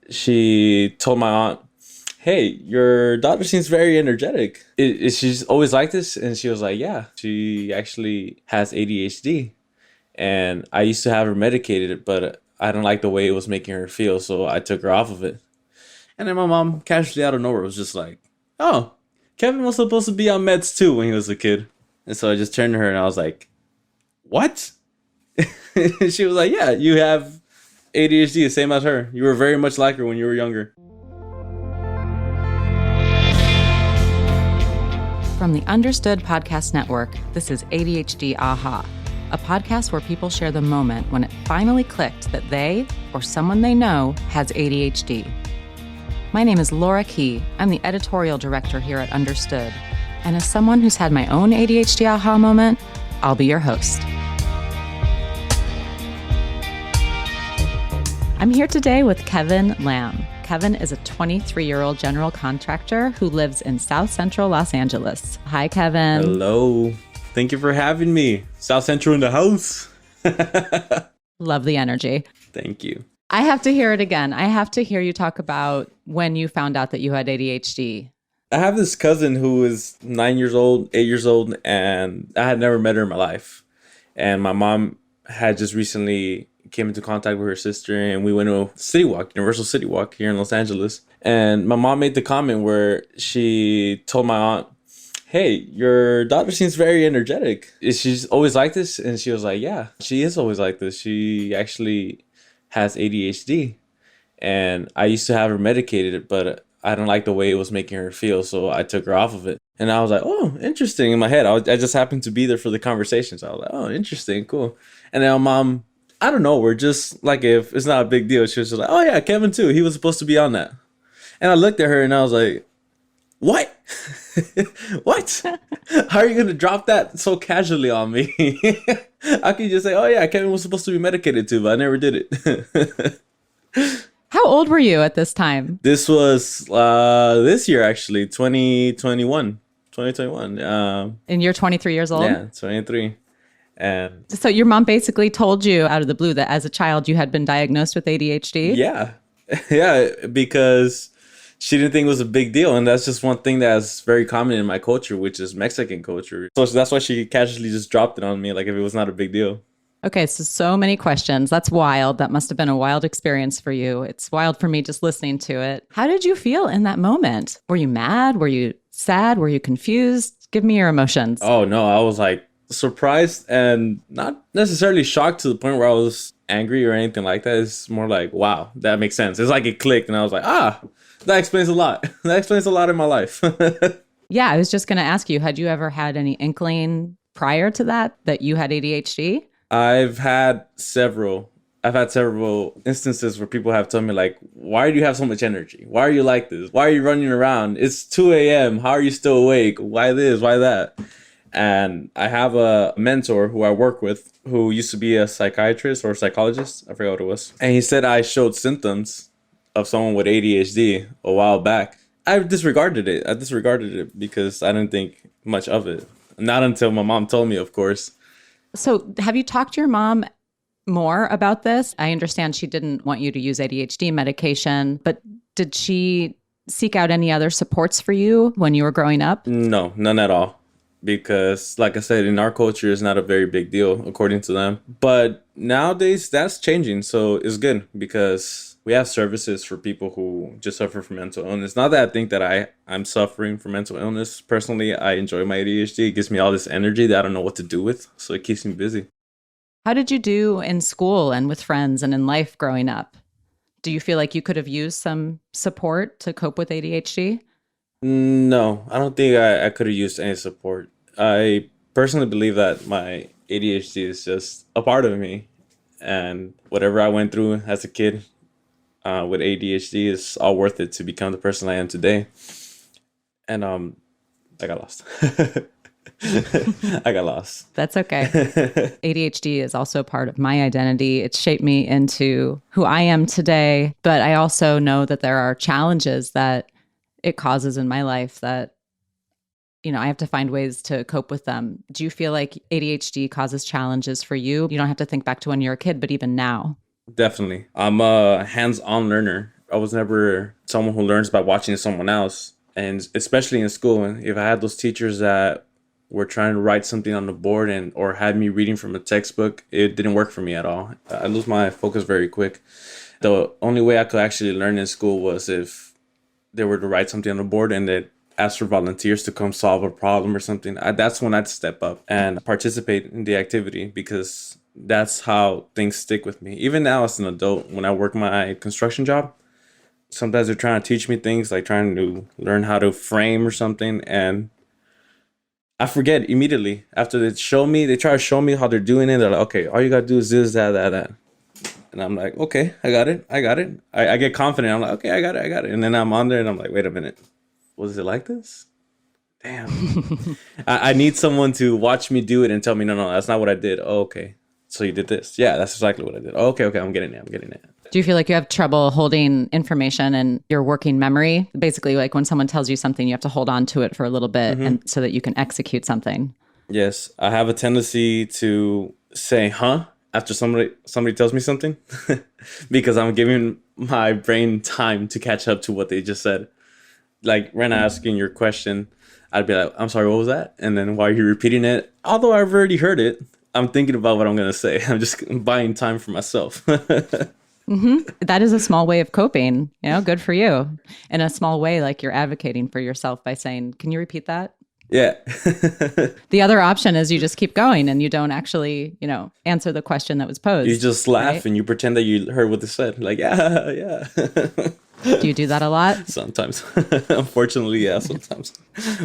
She told my aunt, "Hey, your daughter seems very energetic. Is she always like this?" And she was like, "Yeah, she actually has ADHD. And I used to have her medicated, but I didn't like the way it was making her feel, so I took her off of it." And then my mom, casually out of nowhere, was just like, "Oh, Kevin was supposed to be on meds too when he was a kid." And so I just turned to her and I was like, "What?" She was like, "Yeah, you have ADHD, the same as her. You were very much like her when you were younger." From the Understood Podcast Network, this is ADHD Aha, a podcast where people share the moment when it finally clicked that they, or someone they know, has ADHD. My name is Laura Key. I'm the editorial director here at Understood. And as someone who's had my own ADHD aha moment, I'll be your host. I'm here today with Kevin Lamb. Kevin is a 23-year-old general contractor who lives in South Central Los Angeles. Hi, Kevin. Hello. Thank you for having me. South Central in the house. Love the energy. Thank you. I have to hear it again. I have to hear you talk about when you found out that you had ADHD. I have this cousin who is 9 years old, 8 years old, and I had never met her in my life. And my mom had just recently came into contact with her sister, and we went to a city walk, Universal City Walk here in Los Angeles. And my mom made the comment where she told my aunt, "Hey, your daughter seems very energetic. Is she always like this?" And she was like, "Yeah, she is always like this. She actually has ADHD. And I used to have her medicated, but I didn't like the way it was making her feel, so I took her off of it." And I was like, "Oh, interesting." In my head, I just happened to be there for the conversation. So I was like, "Oh, interesting, cool." And then my mom, I don't know, we're just like, if it's not a big deal, she was just like, "Oh yeah, Kevin too. He was supposed to be on that." And I looked at her and I was like, "What?" What? How are you going to drop that so casually on me? How can you just say, "Oh yeah, Kevin was supposed to be medicated too, but I never did it." How old were you at this time? This was this year, actually, 2021. 2021. And you're 23 years old? Yeah, 23. And So your mom basically told you out of the blue that as a child you had been diagnosed with ADHD? yeah, yeah, because she didn't think it was a big deal. And that's just one thing that's very common in my culture, which is Mexican culture. So that's why she casually just dropped it on me, like if it was not a big deal. Okay, so many questions. That's wild. That must have been a wild experience for you. It's wild for me just listening to it. How did you feel in that moment? Were you mad? Were you sad? Were you confused? Give me your emotions. Oh no, I was like surprised and not necessarily shocked to the point where I was angry or anything like that. It's more like, wow, that makes sense. It's like it clicked and I was like, that explains a lot. That explains a lot in my life. Yeah, I was just going to ask you, had you ever had any inkling prior to that you had ADHD? I've had several instances where people have told me, like, "Why do you have so much energy? Why are you like this? Why are you running around? It's 2 a.m. How are you still awake? Why this? Why that?" And I have a mentor who I work with who used to be a psychiatrist or psychologist. I forgot what it was. And he said I showed symptoms of someone with ADHD a while back. I disregarded it. I disregarded it because I didn't think much of it. Not until my mom told me, of course. So have you talked to your mom more about this? I understand she didn't want you to use ADHD medication, but did she seek out any other supports for you when you were growing up? No, none at all. Because, like I said, in our culture, it's not a very big deal, according to them. But nowadays, that's changing. So it's good because we have services for people who just suffer from mental illness. Not that I think that I'm suffering from mental illness. Personally, I enjoy my ADHD. It gives me all this energy that I don't know what to do with. So it keeps me busy. How did you do in school and with friends and in life growing up? Do you feel like you could have used some support to cope with ADHD? No, I don't think I could have used any support. I personally believe that my ADHD is just a part of me. And whatever I went through as a kid with ADHD is all worth it to become the person I am today. And I got lost. I got lost. That's okay. ADHD is also part of my identity. It's shaped me into who I am today. But I also know that there are challenges that it causes in my life that, I have to find ways to cope with them. Do you feel like ADHD causes challenges for you? You don't have to think back to when you were a kid, but even now. Definitely. I'm a hands-on learner. I was never someone who learns by watching someone else. And especially in school, if I had those teachers that were trying to write something on the board or had me reading from a textbook, it didn't work for me at all. I lose my focus very quick. The only way I could actually learn in school was if they were to write something on the board and they ask for volunteers to come solve a problem or something. That's when I'd step up and participate in the activity, because that's how things stick with me. Even now as an adult, when I work my construction job, sometimes they're trying to teach me things, like trying to learn how to frame or something, and I forget immediately. After they try to show me how they're doing it. They're like, okay, all you gotta do is this, that. And I'm like, okay, I got it. I get confident. I'm like, okay, I got it. And then I'm on there and I'm like, wait a minute. Was it like this? Damn. I need someone to watch me do it and tell me, no, that's not what I did. Oh, okay. So you did this. Yeah, that's exactly what I did. Oh, okay, I'm getting it. Do you feel like you have trouble holding information in your working memory? Basically, like when someone tells you something, you have to hold on to it for a little bit and so that you can execute something. Yes, I have a tendency to say, huh? After somebody tells me something, because I'm giving my brain time to catch up to what they just said. Like when asking your question, I'd be like, I'm sorry, what was that? And then while you're repeating it, although I've already heard it, I'm thinking about what I'm going to say. I'm just buying time for myself. That is a small way of coping, good for you. In a small way, like you're advocating for yourself by saying, can you repeat that? Yeah. The other option is you just keep going and you don't actually, answer the question that was posed. You just laugh, right? And you pretend that you heard what they said. Like, yeah. Do you do that a lot? Sometimes. Unfortunately, yeah, sometimes.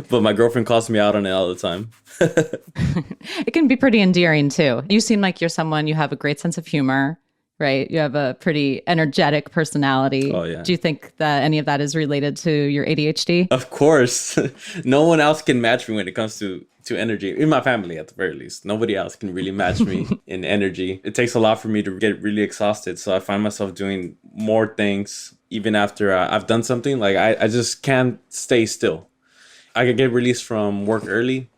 But my girlfriend calls me out on it all the time. It can be pretty endearing too. You seem like you're someone, you have a great sense of humor, right? You have a pretty energetic personality. Oh, yeah. Do you think that any of that is related to your ADHD? Of course. No one else can match me when it comes to energy. In my family, at the very least. Nobody else can really match me in energy. It takes a lot for me to get really exhausted. So I find myself doing more things even after I've done something. Like I just can't stay still. I can get released from work early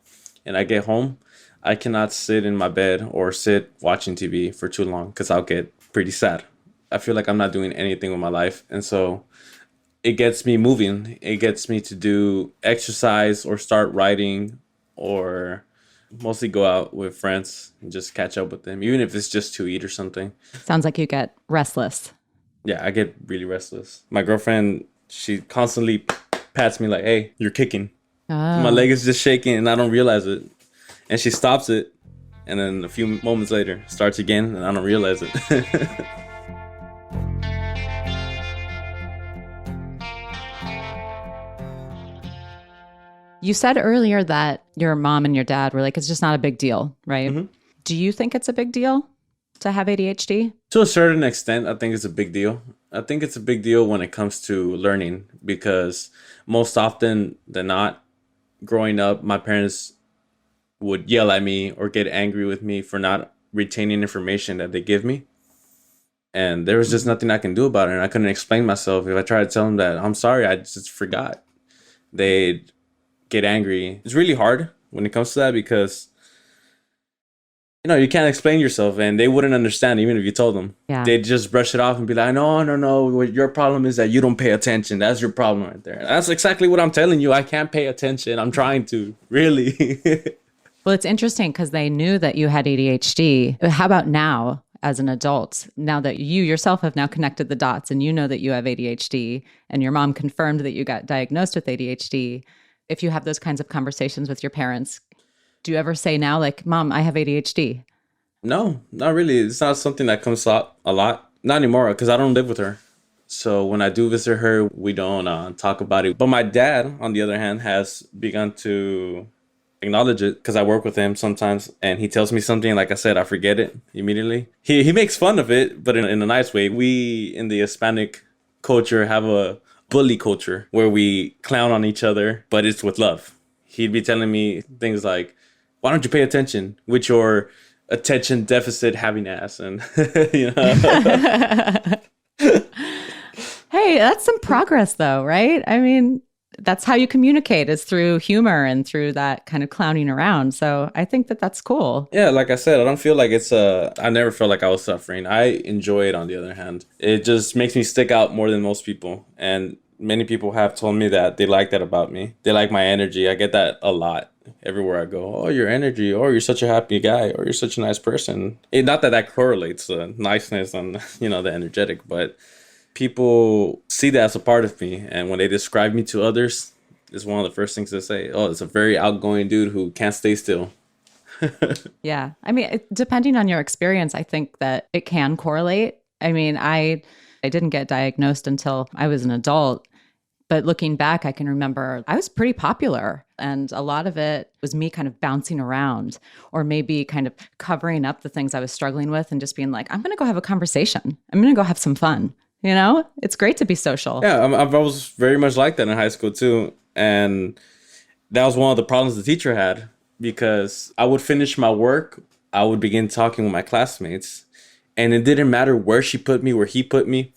and I get home. I cannot sit in my bed or sit watching TV for too long because I'll get pretty sad. I feel like I'm not doing anything with my life. And so it gets me moving. It gets me to do exercise or start writing or mostly go out with friends and just catch up with them, even if it's just to eat or something. Sounds like you get restless. Yeah, I get really restless. My girlfriend, she constantly pats me like, hey, you're kicking. Oh. My leg is just shaking and I don't realize it. And she stops it. And then a few moments later, starts again and I don't realize it. You said earlier that your mom and your dad were like, it's just not a big deal, right? Mm-hmm. Do you think it's a big deal to have ADHD? To a certain extent, I think it's a big deal. I think it's a big deal when it comes to learning because most often than not, growing up, my parents would yell at me or get angry with me for not retaining information that they give me. And there was just nothing I can do about it. And I couldn't explain myself. If I tried to tell them that I'm sorry, I just forgot, they'd get angry. It's really hard when it comes to that because, you can't explain yourself and they wouldn't understand even if you told them. Yeah. They'd just brush it off and be like, no. What your problem is that you don't pay attention. That's your problem right there. That's exactly what I'm telling you. I can't pay attention. I'm trying to, really. Well, it's interesting because they knew that you had ADHD. How about now as an adult? Now that you yourself have now connected the dots and you know that you have ADHD and your mom confirmed that you got diagnosed with ADHD, if you have those kinds of conversations with your parents, do you ever say now, like, Mom, I have ADHD? No, not really. It's not something that comes up a lot. Not anymore because I don't live with her. So when I do visit her, we don't talk about it. But my dad, on the other hand, has begun to acknowledge it because I work with him sometimes and he tells me something, like I said, I forget it immediately. He makes fun of it, but in a nice way. We in the Hispanic culture have a bully culture where we clown on each other, but it's with love. He'd be telling me things like, why don't you pay attention with your attention deficit having ass? And Hey, that's some progress though, right? I mean, that's how you communicate, is through humor and through that kind of clowning around. So I think that that's cool. Yeah, like I said, I don't feel like I never felt like I was suffering. I enjoy it on the other hand. It just makes me stick out more than most people. And many people have told me that they like that about me. They like my energy. I get that a lot everywhere I go. Oh, your energy. Oh, you're such a happy guy. Or you're such a nice person. Not that that correlates the niceness and, the energetic, but people see that as a part of me. And when they describe me to others, it's one of the first things they say. Oh, it's a very outgoing dude who can't stay still. Yeah. I mean, depending on your experience, I think that it can correlate. I mean, I didn't get diagnosed until I was an adult. But looking back, I can remember I was pretty popular, and a lot of it was me kind of bouncing around or maybe kind of covering up the things I was struggling with and just being like, I'm going to go have a conversation. I'm going to go have some fun. It's great to be social. Yeah, I was very much like that in high school too. And that was one of the problems the teacher had, because I would finish my work, I would begin talking with my classmates, and it didn't matter where she put me, where he put me.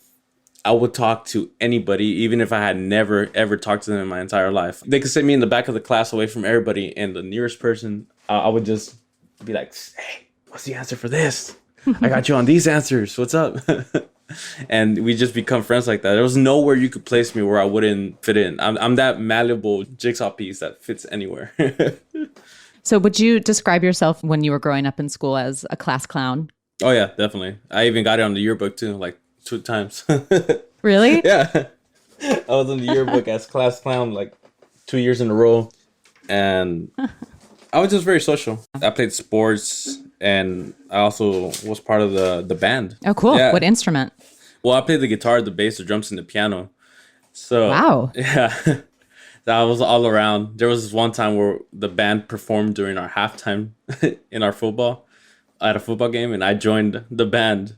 I would talk to anybody, even if I had never, ever talked to them in my entire life. They could sit me in the back of the class away from everybody, and the nearest person, I would just be like, hey, what's the answer for this? I got you on these answers. What's up? And we just become friends like that. There was nowhere you could place me where I wouldn't fit in. I'm that malleable jigsaw piece that fits anywhere. So would you describe yourself when you were growing up in school as a class clown? Oh, yeah, definitely. I even got it on the yearbook, too, like 2 times. Really? Yeah. I was in the yearbook as class clown like 2 years in a row. And I was just very social. I played sports, and I also was part of the band. Oh, cool. Yeah. What instrument? Well, I played the guitar, the bass, the drums, and the piano. So, wow. Yeah. That was all around. There was this one time where the band performed during our halftime in our football, at a football game, and I joined the band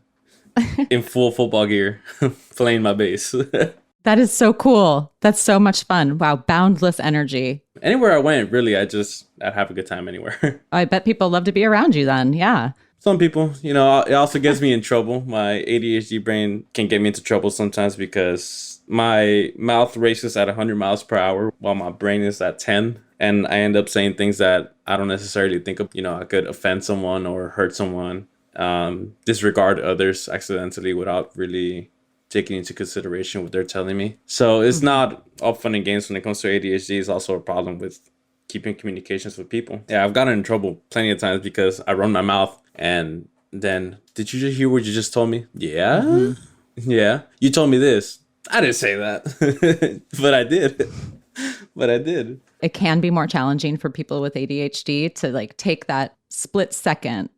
in full football gear, playing my bass. That is so cool. That's so much fun. Wow, boundless energy. Anywhere I went, really, I'd have a good time anywhere. I bet people love to be around you then. Yeah. Some people, it also gets me in trouble. My ADHD brain can get me into trouble sometimes because my mouth races at 100 miles per hour while my brain is at 10. And I end up saying things that I don't necessarily think of. I could offend someone or hurt someone, disregard others accidentally without really taking into consideration what they're telling me. So it's not all fun and games when it comes to ADHD. It's also a problem with keeping communications with people. Yeah, I've gotten in trouble plenty of times because I run my mouth and then, did you just hear what you just told me? Yeah? Mm-hmm. Yeah. You told me this. I didn't say that, but I did. It can be more challenging for people with ADHD to take that split second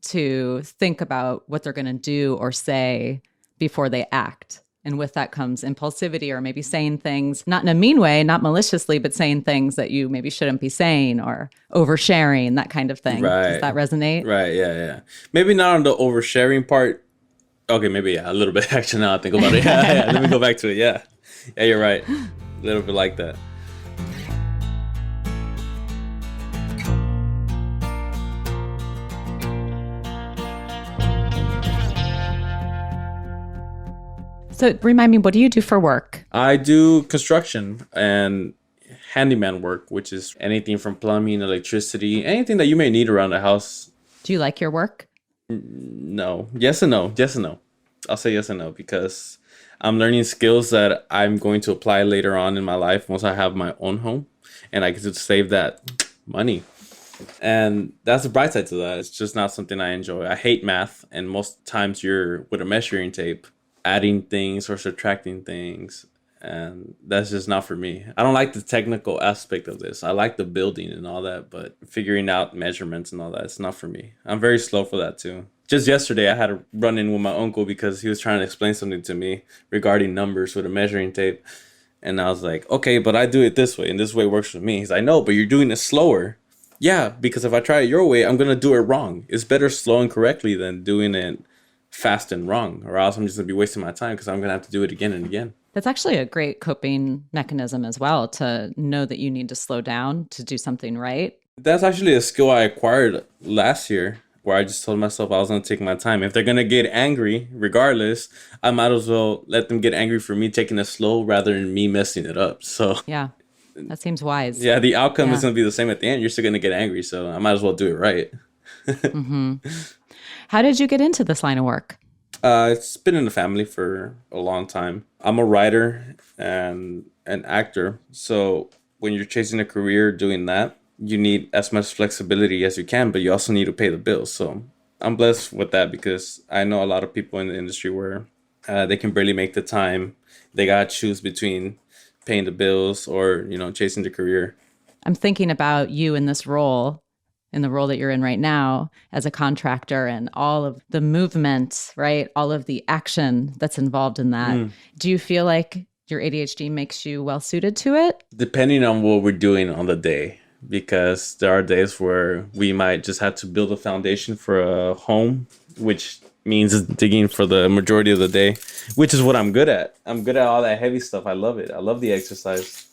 to think about what they're going to do or say before they act. And with that comes impulsivity, or maybe saying things, not in a mean way, not maliciously, but saying things that you maybe shouldn't be saying, or oversharing, that kind of thing. Right. Does that resonate? Right, yeah. Maybe not on the oversharing part. Okay, maybe, yeah, a little bit. Actually, now I think about it. Yeah, let me go back to it. Yeah, you're right. A little bit like that. So remind me, what do you do for work? I do construction and handyman work, which is anything from plumbing, electricity, anything that you may need around the house. Do you like your work? No. Yes and no. Yes and no. I'll say yes and no because I'm learning skills that I'm going to apply later on in my life once I have my own home and I get to save that money. And that's the bright side to that. It's just not something I enjoy. I hate math, and most times you're with a measuring tape adding things or subtracting things, and that's just not for me. I don't like the technical aspect of this. I like the building and all that, but figuring out measurements and all that, it's not for me. I'm very slow for that too. Just yesterday I had a run-in with my uncle because he was trying to explain something to me regarding numbers with a measuring tape, and I was like, okay, but I do it this way and this way works for me. He's like, no, but you're doing it slower. Yeah, because if I try it your way, I'm gonna do it wrong. It's better slow and correctly than doing it fast and wrong, or else I'm just gonna be wasting my time because I'm gonna have to do it again and again. That's actually a great coping mechanism as well, to know that you need to slow down to do something right. That's actually a skill I acquired last year, where I just told myself I was gonna take my time. If they're gonna get angry regardless, I might as well let them get angry for me taking it slow rather than me messing it up. So yeah, That seems wise. Yeah, the outcome is Yeah. going to be the same at the end. You're still going to get angry, so I might as well do it right. How did you get into this line of work? It's been in the family for a long time. I'm a writer and an actor. So when you're chasing a career doing that, you need as much flexibility as you can, but you also need to pay the bills. So I'm blessed with that because I know a lot of people in the industry where they can barely make the time. They got to choose between paying the bills or, chasing the career. I'm thinking about you in this role, in the role that you're in right now as a contractor and all of the movement, right? All of the action that's involved in that. Do you feel like your ADHD makes you well suited to it? Depending on what we're doing on the day, because there are days where we might just have to build a foundation for a home, which means digging for the majority of the day, which is what I'm good at. I'm good at all that heavy stuff. I love it. I love the exercise.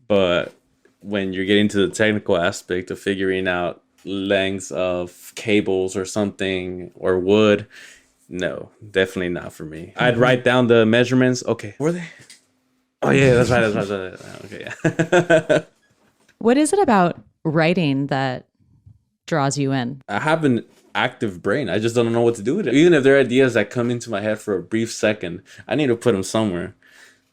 But when you're getting to the technical aspect of figuring out lengths of cables or something or wood, no, definitely not for me. I'd write down the measurements. Okay, were they? Oh yeah, that's right. Okay, yeah. What is it about writing that draws you in? I have an active brain. I just don't know what to do with it. Even if there are ideas that come into my head for a brief second, I need to put them somewhere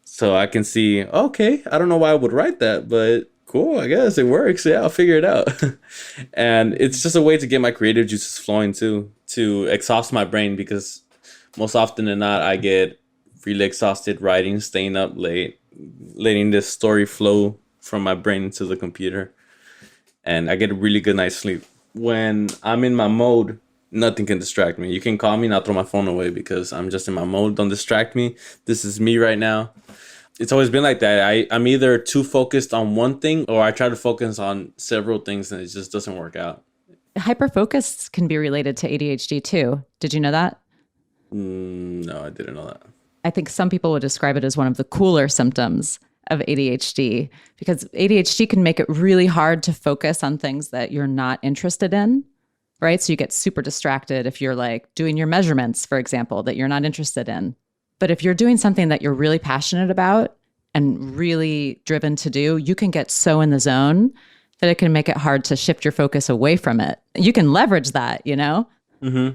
so I can see, okay, I don't know why I would write that, but cool, I guess it works. Yeah, I'll figure it out. And it's just a way to get my creative juices flowing too, to exhaust my brain, because most often than not, I get really exhausted writing, staying up late, letting this story flow from my brain into the computer. And I get a really good night's sleep. When I'm in my mode, nothing can distract me. You can call me and I'll throw my phone away because I'm just in my mode. Don't distract me. This is me right now. It's always been like that. I'm either too focused on one thing or I try to focus on several things and it just doesn't work out. Hyperfocus can be related to ADHD too. Did you know that? No, I didn't know that. I think some people would describe it as one of the cooler symptoms of ADHD, because ADHD can make it really hard to focus on things that you're not interested in, right? So you get super distracted if you're like doing your measurements, for example, that you're not interested in. But if you're doing something that you're really passionate about and really driven to do, you can get so in the zone that it can make it hard to shift your focus away from it. You can leverage that, Mm-hmm.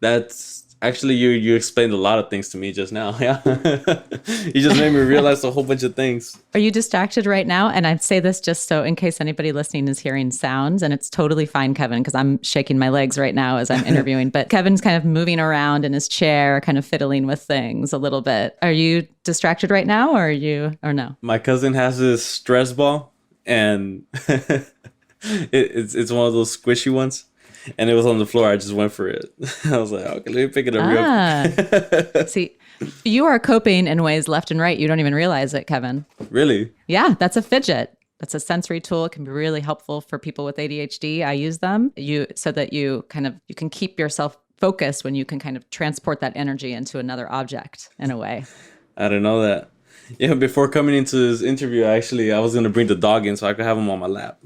That's actually, you explained a lot of things to me just now. Yeah. You just made me realize a whole bunch of things. Are you distracted right now? And I'd say this just so in case anybody listening is hearing sounds, and it's totally fine, Kevin, because I'm shaking my legs right now as I'm interviewing, but Kevin's kind of moving around in his chair, kind of fiddling with things a little bit. Are you distracted right now or no? My cousin has this stress ball and it's one of those squishy ones. And it was on the floor. I just went for it. I was like, okay, let me pick it up real quick. See, you are coping in ways left and right. You don't even realize it, Kevin. Really? Yeah, that's a fidget. That's a sensory tool. It can be really helpful for people with ADHD. I use them so that you can keep yourself focused when you can kind of transport that energy into another object in a way. I didn't know that. Yeah, before coming into this interview, I was going to bring the dog in so I could have him on my lap.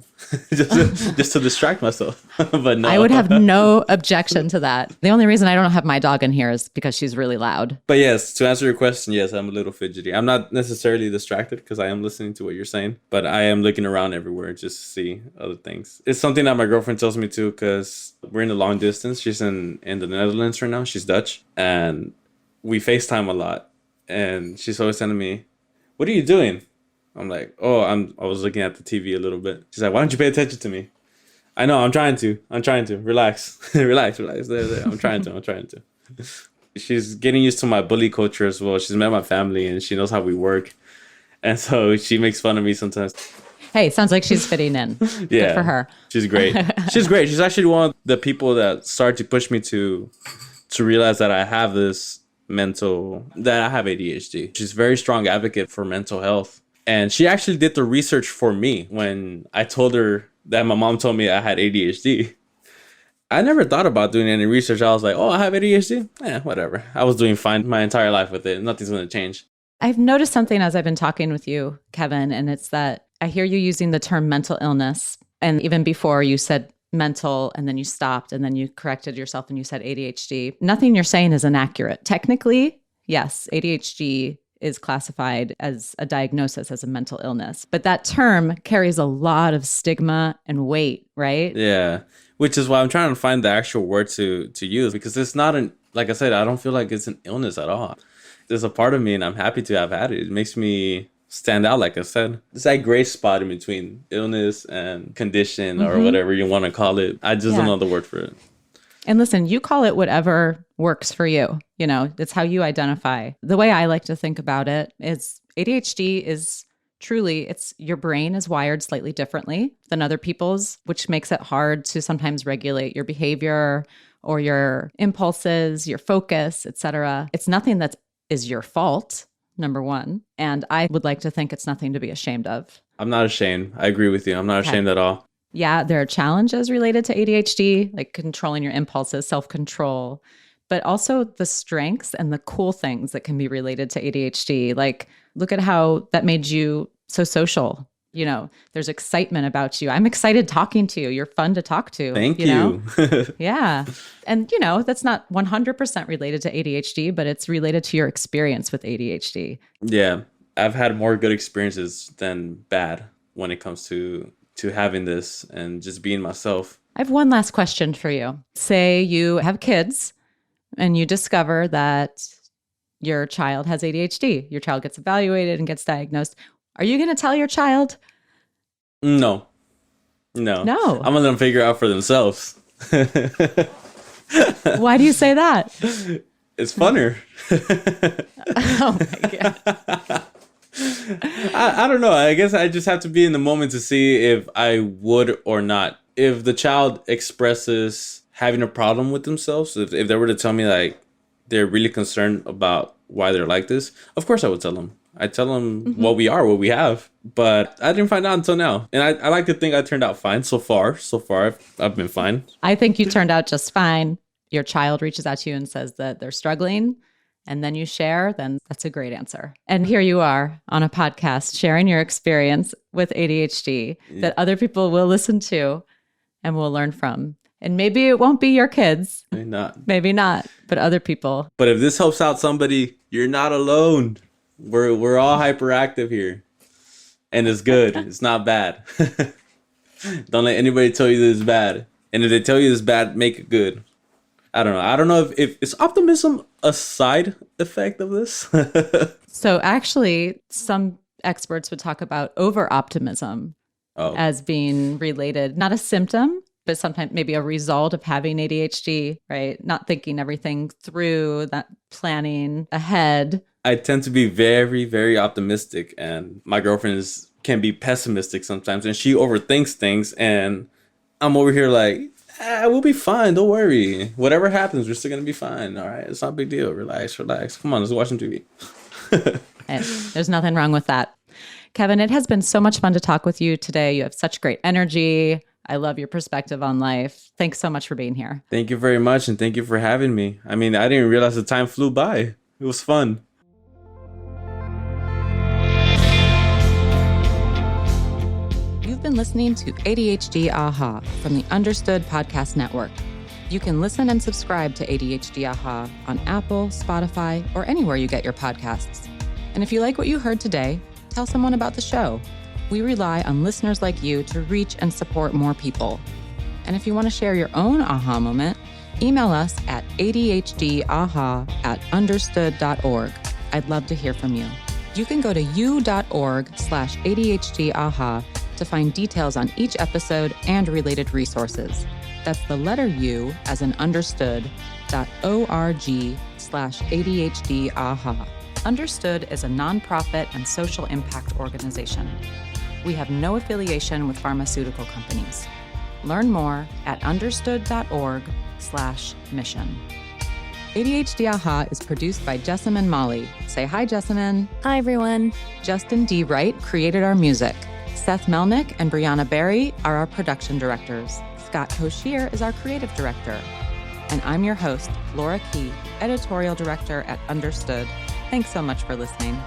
just to distract myself. But no. I would have no objection to that. The only reason I don't have my dog in here is because she's really loud. But yes, to answer your question, yes, I'm a little fidgety. I'm not necessarily distracted because I am listening to what you're saying, but I am looking around everywhere just to see other things. It's something that my girlfriend tells me too, because we're in a long distance. She's in the Netherlands right now. She's Dutch. And we FaceTime a lot. And she's always telling me, "What are you doing?" I'm like, "Oh, I was looking at the TV a little bit." She's like, "Why don't you pay attention to me?" I know, I'm trying to. Relax. Relax. There. I'm trying to. She's getting used to my bully culture as well. She's met my family and she knows how we work. And so she makes fun of me sometimes. Hey, sounds like she's fitting in. Yeah. Good for her. She's great. She's great. She's actually one of the people that started to push me to realize that I have ADHD. She's a very strong advocate for mental health. And she actually did the research for me when I told her that my mom told me I had ADHD. I never thought about doing any research. I was like, oh, I have ADHD? Whatever. I was doing fine my entire life with it. Nothing's going to change. I've noticed something as I've been talking with you, Kevin, and it's that I hear you using the term mental illness. And even before you said mental, and then you stopped, and then you corrected yourself and you said ADHD. Nothing you're saying is inaccurate. Technically, yes, ADHD is classified as a diagnosis, as a mental illness. But that term carries a lot of stigma and weight, right? Yeah. Which is why I'm trying to find the actual word to use, because it's not like I said, I don't feel like it's an illness at all. There's a part of me, and I'm happy to have had it. It makes me stand out, like I said. It's that gray spot in between illness and condition or whatever you want to call it. I just don't know the word for it. And listen, you call it whatever works for you. You know, it's how you identify. The way I like to think about it is ADHD is truly, it's your brain is wired slightly differently than other people's, which makes it hard to sometimes regulate your behavior or your impulses, your focus, etc. It's nothing that is your fault, number one. And I would like to think it's nothing to be ashamed of. I'm not ashamed. I agree with you. I'm not ashamed at all. Yeah, there are challenges related to ADHD, like controlling your impulses, self-control, but also the strengths and the cool things that can be related to ADHD. Like, look at how that made you so social. You know, there's excitement about you. I'm excited talking to you. You're fun to talk to. Thank you. Yeah. And, you know, that's not 100% related to ADHD, but it's related to your experience with ADHD. Yeah. I've had more good experiences than bad when it comes to having this and just being myself. I have one last question for you. Say you have kids and you discover that your child has ADHD. Your child gets evaluated and gets diagnosed. Are you going to tell your child? No. I'm going to let them figure it out for themselves. Why do you say that? It's funner. Oh my God. I don't know. I guess I just have to be in the moment to see if I would or not. If the child expresses having a problem with themselves, if they were to tell me like they're really concerned about why they're like this, of course I would tell them. I tell them what we are, what we have. But I didn't find out until now. And I like to think I turned out fine so far. I've been fine. I think you turned out just fine. Your child reaches out to you and says that they're struggling, and then you share, then that's a great answer. And here you are on a podcast sharing your experience with ADHD that other people will listen to and will learn from. And maybe it won't be your kids. Maybe not, but other people. But if this helps out somebody, you're not alone. We're all hyperactive here. And it's good. It's not bad. Don't let anybody tell you this is bad. And if they tell you it's bad, make it good. I don't know. I don't know if is optimism a side effect of this? So actually, some experts would talk about over-optimism as being related, not a symptom, but sometimes maybe a result of having ADHD, right? Not thinking everything through, not planning ahead. I tend to be very, very optimistic, and my girlfriend can be pessimistic sometimes, and she overthinks things, and I'm over here like, we'll be fine. Don't worry. Whatever happens, we're still going to be fine. All right. It's not a big deal. Relax. Come on, let's watch some TV. And there's nothing wrong with that. Kevin, it has been so much fun to talk with you today. You have such great energy. I love your perspective on life. Thanks so much for being here. Thank you very much. And thank you for having me. I mean, I didn't realize the time flew by. It was fun. You've been listening to ADHD Aha from the Understood Podcast Network. You can listen and subscribe to ADHD Aha on Apple, Spotify, or anywhere you get your podcasts. And if you like what you heard today, tell someone about the show. We rely on listeners like you to reach and support more people. And if you want to share your own aha moment, email us at adhdaha@understood.org. I'd love to hear from you. You can go to u.org/ADHDAha to find details on each episode and related resources. That's the letter U as in understood.org/ADHDAha. Understood is a nonprofit and social impact organization. We have no affiliation with pharmaceutical companies. Learn more at understood.org/mission. ADHD Aha is produced by Jessamine Molly. Say hi, Jessamine. Hi, everyone. Justin D. Wright created our music. Seth Melnick and Brianna Berry are our production directors. Scott Koshier is our creative director. And I'm your host, Laura Key, editorial director at Understood. Thanks so much for listening.